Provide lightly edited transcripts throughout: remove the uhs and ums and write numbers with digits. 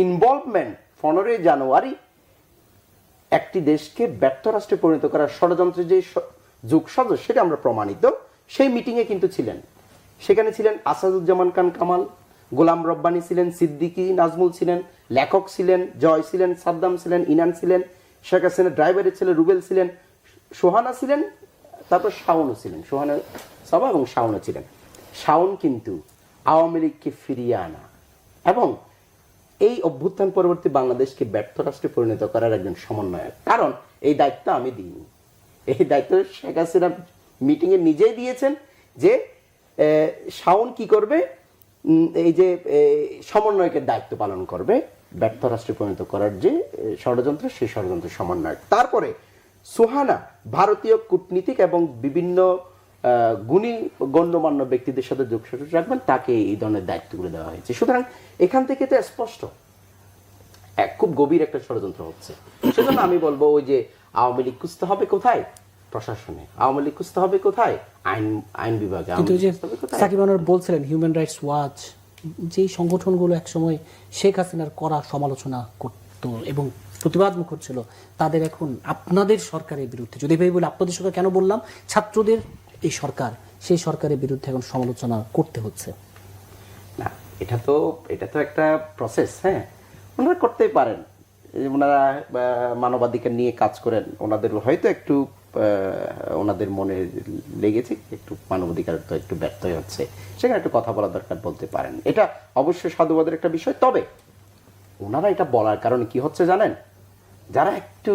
Involvement 15 জানুয়ারি একটি দেশকে ব্যর্থ রাষ্ট্রে পরিণত করার ষড়যন্ত্রের যে যোগসাজশ সেটা আমরা প্রমাণিত। সেই মিটিংয়ে কিন্তু ছিলেন, সেখানে ছিলেন আসাদুজ্জামান খান কামাল, গোলাম রব্বানী ছিলেন, সিদ্দিকী নাজমুল ছিলেন, লেখক ছিলেন, জয় ছিলেন, সাদ্দাম ছিলেন, ইনান ছিলেন, শেখ হাসিনার ড্রাইভারের ছেলে রুবেল ছিলেন, সোহানা ছিলেন, তারপর শাওনও ছিলেন, সোহানা সাবা এবং শাওনও ছিলেন। শাওন কিন্তু আওয়ামী লীগকে ফিরিয়ে আনা এবং এই অভ্যুত্থান পরবর্তী বাংলাদেশকে ব্যর্থ রাষ্ট্রে পরিণত করার একজন সমন্বয়ক। কারণ এই দায়িত্ব আমি দিইনি, এই দায়িত্ব শেখ হাসিনা মিটিংয়ে নিজেই দিয়েছেন যে শাওন কি করবে, এই যে সমন্বয়কের দায়িত্ব পালন করবে ব্যর্থ রাষ্ট্রে পরিণত করার যে ষড়যন্ত্র, সেই ষড়যন্ত্র সমন্বয়ক। তারপরে সোহানা ভারতীয় কূটনীতিক এবং বিভিন্ন গুণী গণ্যমান্য ব্যক্তিদের সাথে যোগসাজশ রাখবেন, তাকে এই ধরনের দায়িত্বগুলো দেওয়া হয়েছে। সুতরাং এখান থেকে তো স্পষ্ট খুব গভীর একটা ষড়যন্ত্র হচ্ছে। সেজন্য আমি বলবো ওই যে আওয়ামী লীগ খুঁজতে হবে কোথায়, প্রশাসনে। আওয়ামী লীগ খুঁজতে হবে কোথায়, আইন বিভাগে। সাকিব আনোয়ার বলছিলেন হিউম্যান রাইটস ওয়াচ, যে সংগঠনগুলো একসময় শেখ হাসিনার কড়া সমালোচনা করত এবং প্রতিবাদ মুখর ছিল, তাদের এখন আপনাদের সরকারের বিরুদ্ধে, যদি ভাই বলে আপনাদের সরকার কেন বললাম, ছাত্রদের এই সরকার, সেই সরকারের বিরুদ্ধে এখন সমালোচনা করতে হচ্ছে। না, এটা তো একটা প্রসেস। হ্যাঁ, ওনারা করতেই পারেন, ওনারা মানবাধিকার নিয়ে কাজ করেন, ওনাদের হয়তো একটু ওনাদের মনে লেগেছে একটু মানবাধিকার তো একটু ব্যর্থ হচ্ছে, সেখানে একটু কথা বলা দরকার, বলতে পারেন। এটা অবশ্যই সাধুবাদের একটা বিষয়। তবে ওনারা এটা বলার কারণে কি হচ্ছে জানেন, যারা একটু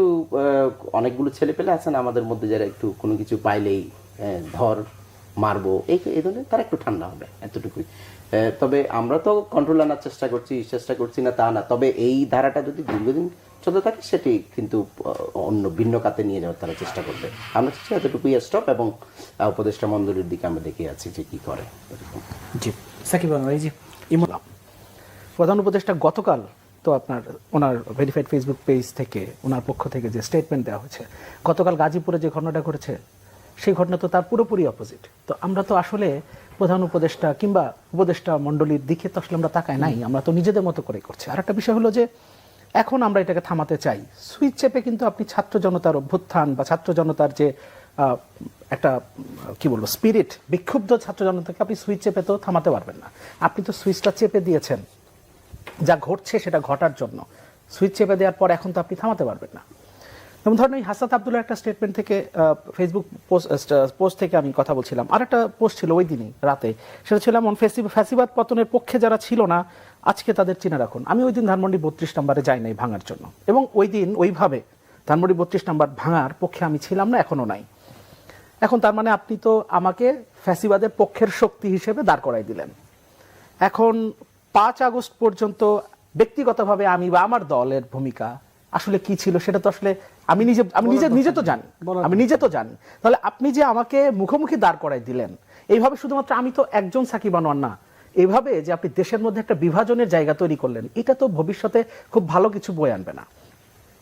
অনেকগুলো ছেলে পেলে আছেন আমাদের মধ্যে, যারা একটু কোনো কিছু পাইলেই ধর মারবো এই ধরনের, তারা একটু ঠান্ডা হবে, এতটুকুই। তবে আমরা তো কন্ট্রোল আনার চেষ্টা করছি না তা না। তবে এই ধারাটা যদি দীর্ঘদিন চলতে থাকে, সেটি কিন্তু অন্য ভিন্ন খাতে নিয়ে যাওয়ার তারা চেষ্টা করবে। আমরা চাচ্ছি এতটুকুই স্টপ, এবং উপদেষ্টা মণ্ডলীর দিকে আমরা দেখে আছি যে কি করে। জি সাকিব আনোয়ার, এই যে প্রধান উপদেষ্টা গতকাল তো ওনার ভেরিফাইড ফেসবুক পেজ থেকে ওনার পক্ষ থেকে যে স্টেটমেন্ট দেওয়া হয়েছে, গতকাল গাজীপুরে যে ঘটনাটা ঘটেছে সেই ঘটনা তো তার পুরোপুরি অপোজিট। তো আমরা তো আসলে প্রধান উপদেষ্টা কিংবা উপদেষ্টা মণ্ডলীর দিকে তো আসলে আমরা তাকাই নাই, আমরা তো নিজেদের মতো করে করছি। আর একটা বিষয় হলো যে এখন আমরা এটাকে থামাতে চাই, সুইচ চেপে কিন্তু আপনি ছাত্র জনতার অভ্যুত্থান বা ছাত্র জনতার যে একটা কি বলবো স্পিরিট, বিক্ষুব্ধ ছাত্র জনতাকে আপনি সুইচ চেপে তো থামাতে পারবেন না। আপনি তো সুইচটা চেপে দিয়েছেন, যা ঘটছে সেটা ঘটার জন্য সুইচ চেপে দেওয়ার পর এখন তো আপনি থামাতে পারবেন না। যেমন ধরেন এই হাসনাত আবদুল্লাহর একটা স্টেটমেন্ট থেকে, ফেসবুক পোস্ট থেকে আমি কথা বলছিলাম, আর একটা পোস্ট ছিল ওই দিনই রাতে, সেটা ছিল এমন, ফ্যাসিবাদ পতনের পক্ষে যারা ছিল না আজকে তাদের চিনে রাখুন। আমি ওই দিন ধানমন্ডি 32 নম্বরে যাই নাই ভাঙার জন্য, এবং ওই দিন ওইভাবে ধানমন্ডি 32 নম্বর ভাঙার পক্ষে আমি ছিলাম না, এখনো নাই। এখন তার মানে আপনি তো আমাকে ফ্যাসিবাদের পক্ষের শক্তি হিসেবে দাঁড় করাই দিলেন। এখন 5 আগস্ট পর্যন্ত ব্যক্তিগতভাবে আমি বা আমার দলের ভূমিকা আসলে কি ছিল সেটা তো আসলে আমি নিজে তো জানি। তাহলে আপনি যে আমাকে মুখোমুখি দাঁড় করাই দিলেন, এইভাবে শুধুমাত্র আমি তো একজন সাকিব আনোয়ার না, এইভাবে যে আপনি দেশের মধ্যে একটা বিভাজনের জায়গা তৈরি করলেন, এটা তো ভবিষ্যতে খুব ভালো কিছু বয়ে আনবে না।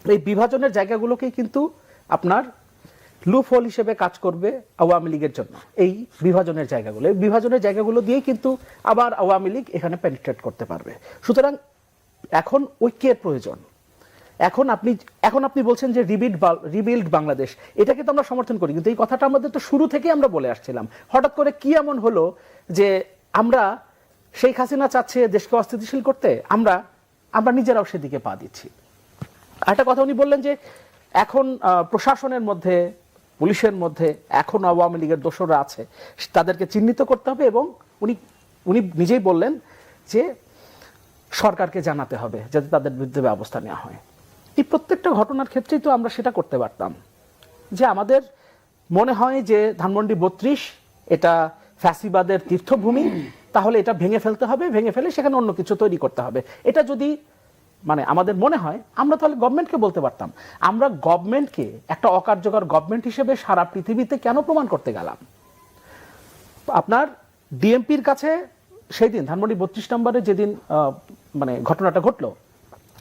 এই বিভাজনের জায়গাগুলোকেই কিন্তু আপনার লুপ হোল হিসেবে কাজ করবে আওয়ামী লীগের জন্য। এই বিভাজনের জায়গাগুলো দিয়েই কিন্তু আবার আওয়ামী লীগ এখানে পেনিট্রেট করতে পারবে। সুতরাং এখন ঐক্যের প্রয়োজন। এখন আপনি বলছেন যে রিবিল্ড বাংলাদেশ, এটাকে তো আমরা সমর্থন করি, কিন্তু এই কথাটা আমাদের তো শুরু থেকে আমরা বলে আসছিলাম। হঠাৎ করে কি এমন হলো যে আমরা শেখ হাসিনা চাচ্ছে দেশকে অস্থিতিশীল করতে, আমরা নিজেরাও সেদিকে পা দিচ্ছি। একটা কথা উনি বললেন যে এখন প্রশাসনের মধ্যে, পুলিশের মধ্যে এখন আওয়ামী লীগের দোসররা আছে, তাদেরকে চিহ্নিত করতে হবে, এবং উনি নিজেই বললেন যে সরকারকে জানাতে হবে যাতে তাদের বিরুদ্ধে ব্যবস্থা নেওয়া হয়। এই প্রত্যেকটা ঘটনার ক্ষেত্রেই তো আমরা সেটা করতে পারতাম, যে আমাদের মনে হয় যে ধানমন্ডি 32 এটা ফ্যাসিবাদের তীর্থভূমি, তাহলে এটা ভেঙে ফেলতে হবে, ভেঙে ফেলে সেখানে অন্য কিছু তৈরি করতে হবে। এটা যদি আমাদের মনে হয়, আমরা তাহলে গভর্নমেন্টকে বলতে পারতাম। আমরা গভর্নমেন্টকে একটা অকার্যকর গভর্নমেন্ট হিসেবে সারা পৃথিবীতে কেন প্রমাণ করতে গেলাম? আপনার ডিএমপির কাছে সেই দিন ধানমন্ডি 32 নম্বরে যেদিন ঘটনাটা ঘটলো,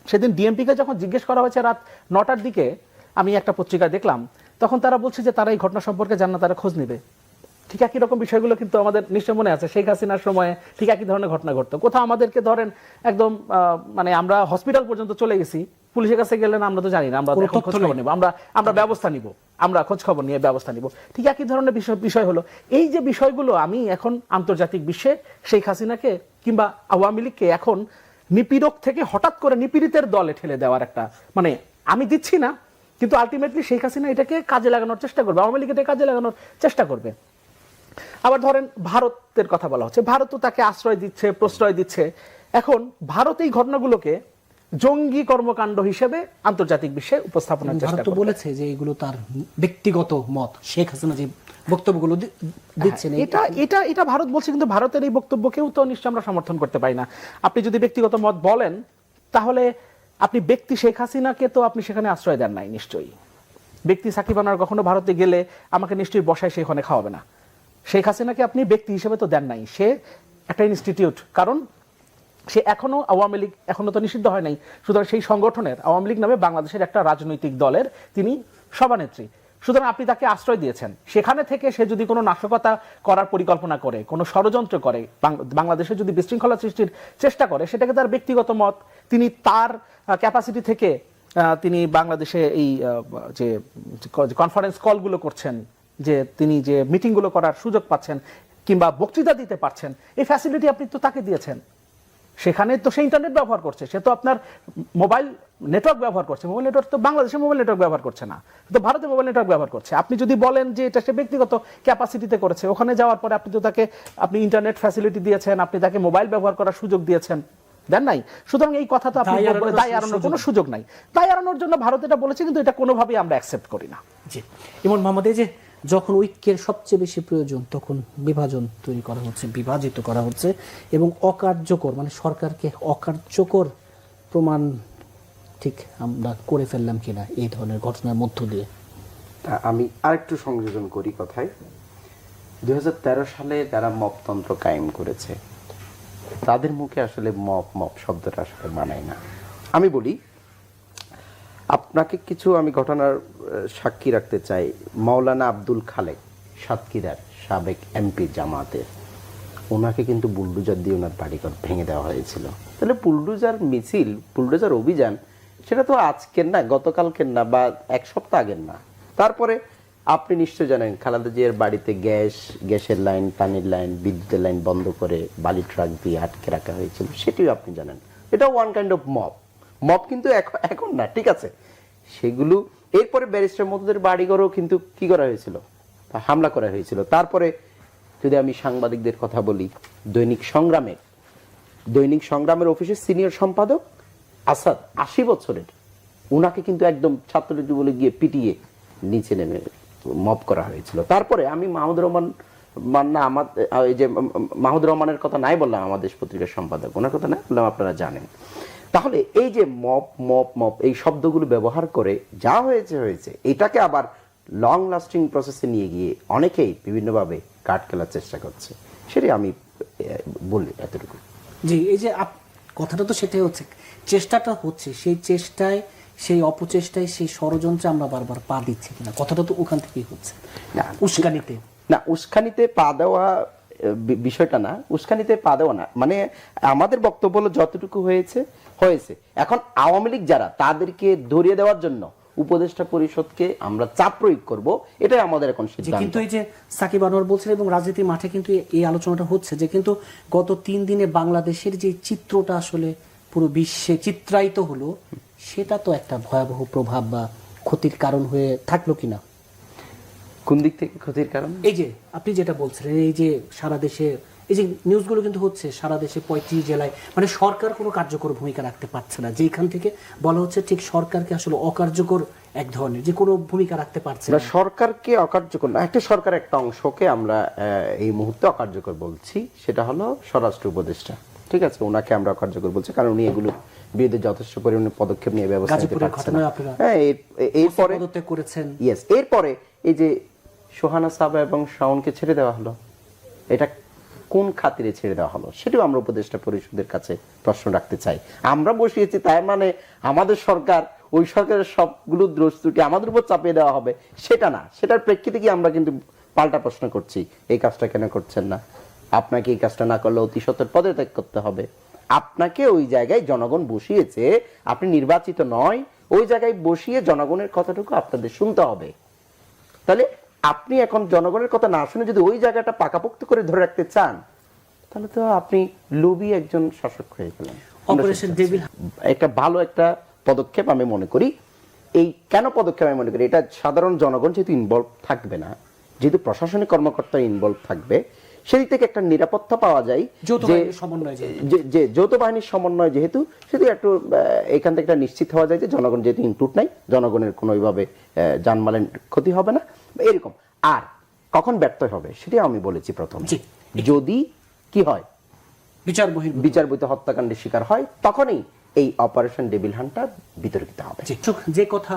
সেদিন ডিএমপিকে যখন জিজ্ঞেস করা হয়েছে রাত 9টার দিকে, আমি একটা পত্রিকায় দেখলাম, তখন তারা বলছে যে তারা এই ঘটনা সম্পর্কে জানে না, তারা খোঁজ নেবে। ঠিক একই রকম বিষয়গুলো কিন্তু আমাদের নিশ্চয় মনে আছে। শেখ হাসিনার সময়ে ঠিক একই ধরনের ঘটনা ঘটতো। কোথাও আমাদেরকে ধরেন একদম মানে আমরা হসপিটাল পর্যন্ত চলে গেছি, পুলিশের কাছে গেলেন আমরা তো জানি না, আমরা এখন খোঁজ খবর নিব, আমরা ব্যবস্থা নিব, আমরা খোঁজ খবর নিয়ে ব্যবস্থা নিব। ঠিক একই ধরনের বিষয় হলো এই যে বিষয়গুলো আমি এখন আন্তর্জাতিক বিশ্বে শেখ হাসিনাকে কিংবা আওয়ামী লীগকে এখন নিপীড়ক থেকে হঠাৎ করে নিপীড়িতের দলে ঠেলে দেওয়ার একটা মানে আমি দিচ্ছি না, কিন্তু আলটিমেটলি শেখ হাসিনা এটাকে কাজে লাগানোর চেষ্টা করবে, আওয়ামী লীগ এটাকে কাজে লাগানোর চেষ্টা করবে। আবার ধরেন ভারতের কথা বলা হচ্ছে, ভারতও তাকে আশ্রয় দিচ্ছে, প্রশ্রয় দিচ্ছে। এখন ভারত এই ঘটনাগুলোকে জঙ্গি কর্মকাণ্ড হিসেবে আন্তর্জাতিক বিশ্বে উপস্থাপনের চেষ্টা করছে। বলেছে যে এগুলো তার ব্যক্তিগত মত, শেখ হাসিনা যে বক্তব্যগুলো দিচ্ছেন এটা ভারত বলছে, কিন্তু ভারতের এই বক্তব্যকেও তো নিশ্চয় আমরা সমর্থন করতে পারি না। আপনি যদি ব্যক্তিগত মত বলেন তাহলে আপনি ব্যক্তি শেখ হাসিনাকে তো আপনি সেখানে আশ্রয় দেন নাই নিশ্চয়ই। ব্যক্তি সাকিব আনোয়ার কখনো ভারতে গেলে আমাকে নিশ্চয়ই বসায় সেখানে খাওয়াবে না। শেখ হাসিনাকে আপনি ব্যক্তি হিসেবে তো দেন নাই, সে একটা ইনস্টিটিউট, কারণ সে এখনো আওয়ামী লীগ এখনো তো নিষিদ্ধ হয় নাই, সুতরাং সেই সংগঠনের আওয়ামী লীগ নামে বাংলাদেশের একটা রাজনৈতিক দলের তিনি সভানেত্রী। সুতরাং আপনি তাকে আশ্রয় দিয়েছেন, সেখানে থেকে সে যদি কোনো নাশকতা করার পরিকল্পনা করে, কোনো ষড়যন্ত্র করে, বাংলাদেশে যদি বিশৃঙ্খলা সৃষ্টির চেষ্টা করে, সেটাকে তার ব্যক্তিগত মত, তিনি তার ক্যাপাসিটি থেকে তিনি বাংলাদেশে এই যে কনফারেন্স কলগুলো করছেন, যে তিনি যে মিটিংগুলো করার সুযোগ পাচ্ছেন কিংবা বক্তৃতা দিতে পারছেন, এই ফ্যাসিলিটি আপনি তো তাকে দিয়েছেন। সেখানে তো সে ইন্টারনেট ব্যবহার করছে, সে তো আপনার মোবাইল নেটওয়ার্ক ব্যবহার করছে। মোবাইল নেটওয়ার্ক তো বাংলাদেশে মোবাইল নেটওয়ার্ক ব্যবহার করছে না, তো ভারতে মোবাইল নেটওয়ার্ক ব্যবহার করছে। আপনি যদি বলেন যে এটা সে ব্যক্তিগত ক্যাপাসিটিতে করেছে, ওখানে যাওয়ার পরে আপনি তো তাকে আপনি ইন্টারনেট ফ্যাসিলিটি দিয়েছেন, আপনি তাকে মোবাইল ব্যবহার করার সুযোগ দিয়েছেন, দেন নাই। সুতরাং এই কথা তো আপনি দায় এড়ানোর কোনো সুযোগ নাই। দায় এড়ানোর জন্য ভারত এটা বলেছে, কিন্তু এটা কোনোভাবেই আমরা অ্যাকসেপ্ট করি না। জি, ইমন মোহাম্মদ, এই যে যখন ঐক্যের সবচেয়ে বেশি প্রয়োজন তখন বিভাজন তৈরি করা হচ্ছে, বিভাজিত করা হচ্ছে এবং অকার্যকর মানে সরকারকে অকার্যকর প্রমাণ ঠিক আমরা করে ফেললাম কিনা এই ধরনের ঘটনার মধ্য দিয়ে। আমি আরেকটু সংযোজন করি কথায়। 2013 সালে যারা মপতন্ত্র কায়েম করেছে তাদের মুখে আসলে মপ শব্দটা আসলে মানায় না। আমি বলি আপনাকে কিছু আমি ঘটনার সাক্ষী রাখতে চাই। মাওলানা আব্দুল খালেক সাতক্ষীরার সাবেক এমপি জামাতের, ওনাকে কিন্তু বুলডোজার দিয়ে ওনার বাড়িঘর ভেঙে দেওয়া হয়েছিল। তাহলে বুলডোজার মিছিল, বুলডোজার অভিযান সেটা তো আজকের না, গতকালকের না, বা এক সপ্তাহ আগের না। তারপরে আপনি নিশ্চয় জানেন খালেদা জিয়ার বাড়িতে গ্যাসের লাইন, পানির লাইন, বিদ্যুতের লাইন বন্ধ করে বালি ট্রাক দিয়ে আটকে রাখা হয়েছিল, সেটিও আপনি জানেন। এটা ওয়ান কাইন্ড অফ মব কিন্তু এখন না, ঠিক আছে। সেগুলো এরপরে ব্যারিস্টার মধুদের বাড়িঘরও কিন্তু কি করা হয়েছিল, হামলা করা হয়েছিল। তারপরে যদি আমি সাংবাদিকদের কথা বলি, দৈনিক সংগ্রামের অফিসের সিনিয়র সম্পাদক আসাদ 80 বছরের, উনাকে কিন্তু একদম ছাত্রলীগ বলে গিয়ে পিটিয়ে নিচে নেমে মব করা হয়েছিল। তারপরে আমি মাহমুদুর রহমানের কথা নাই বললাম, আমাদের পত্রিকার সম্পাদক, ওনার কথা নাই বললাম, আপনারা জানেন। তাহলে এই যে মপ এই শব্দগুলো ব্যবহার করে যা হয়েছে এটাকে আবার লং লাস্টিং প্রসেসে নিয়ে গিয়ে অনেকেই বিভিন্নভাবে কাট খেলার চেষ্টা করছে, সেটাই আমি বলি এতটুকু। জি, এই যে কথাটা তো সেটাই হচ্ছে, চেষ্টাটা হচ্ছে, সেই চেষ্টায়, সেই অপচেষ্টায়, সেই ষড়যন্ত্রে আমরা বারবার পা দিচ্ছি কিনা, কথাটা তো ওখান থেকেই হচ্ছে। উস্কানিতে পা দেওয়া বিষয়টা না, উস্কানিতে পা দেওয়া না, মানে আমাদের বক্তব্য হলো যতটুকু হয়েছে। এখন আওয়ামী লীগ যারা, তাদেরকে ধরিয়ে দেওয়ার জন্য উপদেষ্টা পরিষদকে আমরা চাপ প্রয়োগ করব, এটাই আমাদের এখন সিদ্ধান্ত। কিন্তু এই যে সাকিব আনোয়ার বলছেন এবং রাজনীতির মাঠে কিন্তু এই আলোচনাটা হচ্ছে যে কিন্তু গত 3 দিনে বাংলাদেশের যে চিত্রটা আসলে পুরো বিশ্বে চিত্রায়িত হলো, সেটা তো একটা ভয়াবহ প্রভাব বা ক্ষতির কারণ হয়ে থাকলো কিনা। কোন দিক থেকে ক্ষতির কারণ? এই যে আপনি যেটা বলছিলেন, এই যে সারা দেশে এই যে নিউজগুলো কিন্তু হচ্ছে, সারা দেশে 35 জেলায় মানে সরকার কোনো কার্যকর ভূমিকা রাখতে পারছে না, যেখান থেকে বলা হচ্ছে ঠিক সরকারকে আসলে অকার্যকর এক ধরনের যে কোনো ভূমিকা রাখতে পারছে না। সরকারকে অকার্যকর না, একটা সরকার একটা অংশকে আমরা এই মুহূর্তে অকার্যকর বলছি, সেটা হলো স্বরাষ্ট্র উপদেষ্টা, ঠিক আছে। ওনাকে আমরা অকার্যকর বলছি কারণ উনি এগুলো বিরুদ্ধে যথেষ্ট পরিমাণে পদক্ষেপ নিয়ে ব্যবস্থা নিতে পারছেন না। হ্যাঁ, এরপরে করেছেন। ইয়েস, এরপরে এই যে সোহানা সাবা এবং শাওনকে ছেড়ে দেওয়া হলো, এটা কোন খাতিরে ছেড়ে দেওয়া হলো, সেটাও আমরা উপদেষ্টা পরিষদের কাছে প্রশ্ন রাখতে চাই। আমরা বসিয়েছি তাই মানে আমাদের সরকার, ওই সরকারের সবগুলো দোষ ত্রুটি আমাদের উপর চাপিয়ে দেওয়া হবে, সেটা না। সেটার প্রেক্ষিতে কি আমরা কিন্তু পাল্টা প্রশ্ন করছি, এই কাজটা কেন করছেন না? আপনাকে এই কাজটা না করলে অতি সত্বর পদত্যাগ করতে হবে। আপনাকে ওই জায়গায় জনগণ বসিয়েছে, আপনি নির্বাচিত নয়, ওই জায়গায় বসিয়ে জনগণের কথাটুকু আপনাদের শুনতে হবে। তাহলে আপনি এখন জনগণের কথা না শুনে যদি ওই জায়গাটা পাকাপোক্ত করে ধরে রাখতে চান, তাহলে তো আপনি লোভী একজন শাসক হয়ে গেলেন। অপারেশন ডেভিল একটা ভালো একটা পদক্ষেপ আমি মনে করি। এই কেন পদক্ষেপ আমি মনে করি, এটা সাধারণ জনগণ যেহেতু ইনভলভ থাকবে না, যেহেতু প্রশাসনিক কর্মকর্তা ইনভলভ থাকবে, সেদিক থেকে একটা নিরাপত্তা পাওয়া যায় যৌথ যে বাহিনীর সমন্বয় যে যৌথ বাহিনীর সমন্বয় যেহেতু, সেটি একটু এখান থেকে একটা নিশ্চিত হওয়া যায় যে জনগণ যেহেতু ইনপুট নাই, জনগণের কোনো ওইভাবে জানমালের ক্ষতি হবে না এরকম। আর কখন ব্যর্থ হবে সেটা আমি বলেছি প্রথমে, জি। যদি কি হয় বিচার বহির্ভূত বিচার বহির্ভূত হত্যাকাণ্ডের শিকার হয়, তখনই এই অপারেশন ডেভিল হান্টটা বিতর্কিত হবে। যে কথা